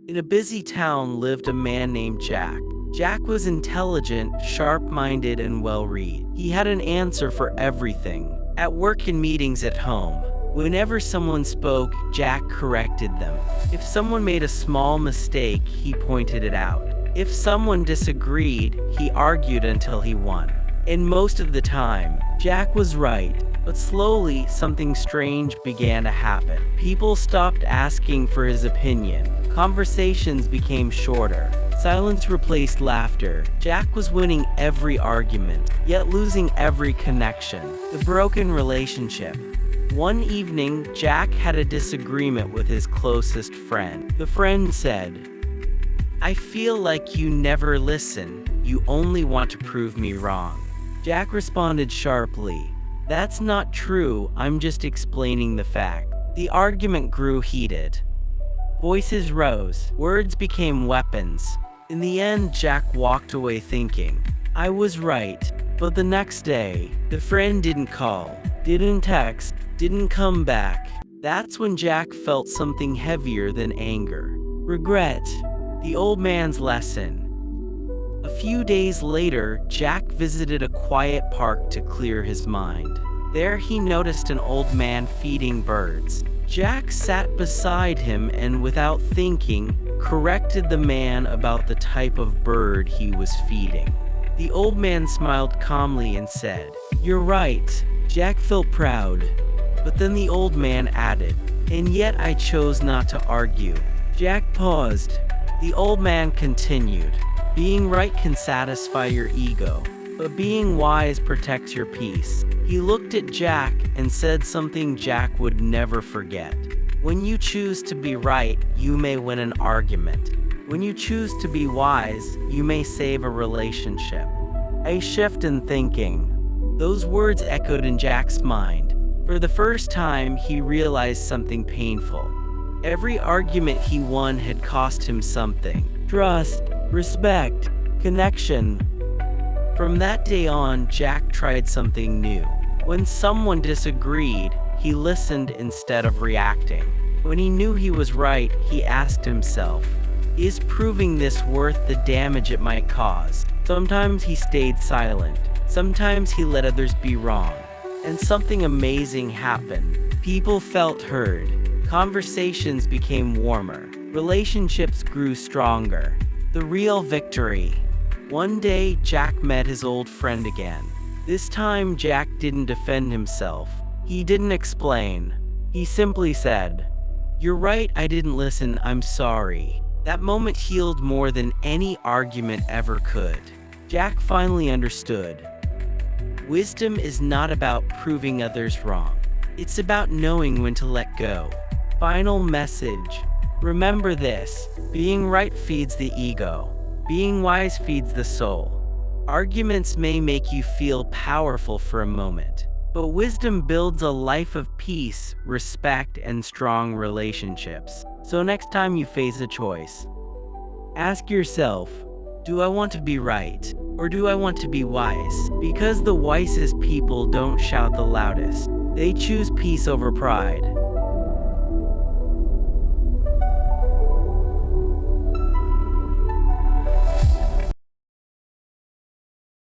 In a busy town lived a man named Jack. Jack was intelligent, sharp-minded, and well-read. He had an answer for everything. At work and meetings at home, whenever someone spoke, Jack corrected them. If someone made a small mistake, he pointed it out. If someone disagreed, he argued until he won. And most of the time, Jack was right. But slowly, something strange began to happen. People stopped asking for his opinion. Conversations became shorter. Silence replaced laughter. Jack was winning every argument, yet losing every connection. The broken relationship. One evening, Jack had a disagreement with his closest friend. The friend said, "I feel like you never listen. You only want to prove me wrong." Jack responded sharply, "That's not true, I'm just explaining the fact." The argument grew heated. Voices rose, words became weapons. In the end, Jack walked away thinking, "I was right." But the next day, the friend didn't call, didn't text, didn't come back. That's when Jack felt something heavier than anger. Regret. The old man's lesson. A few days later, Jack visited a quiet park to clear his mind. There he noticed an old man feeding birds. Jack sat beside him and, without thinking, corrected the man about the type of bird he was feeding. The old man smiled calmly and said, "You're right." Jack felt proud. But then the old man added, "And yet I chose not to argue." Jack paused. The old man continued, "Being right can satisfy your ego, but being wise protects your peace." He looked at Jack and said something Jack would never forget. When you choose to be right, you may win an argument. When you choose to be wise, you may save a relationship. A shift in thinking. Those words echoed in Jack's mind. For the first time, he realized something painful. Every argument he won had cost him something. Trust, respect, connection. From that day on, Jack tried something new. When someone disagreed, he listened instead of reacting. When he knew he was right, he asked himself, "Is proving this worth the damage it might cause?" Sometimes he stayed silent. Sometimes he let others be wrong. And something amazing happened. People felt heard. Conversations became warmer. Relationships grew stronger. The real victory. One day, Jack met his old friend again. This time, Jack didn't defend himself. He didn't explain. He simply said, "You're right, I didn't listen, I'm sorry." That moment healed more than any argument ever could. Jack finally understood. Wisdom is not about proving others wrong. It's about knowing when to let go. Final message. Remember this. Being right feeds the ego. Being wise feeds the soul. Arguments may make you feel powerful for a moment, but wisdom builds a life of peace, respect, and strong relationships. So next time you face a choice, ask yourself, do I want to be right, or do I want to be wise? Because the wisest people don't shout the loudest. They choose peace over pride.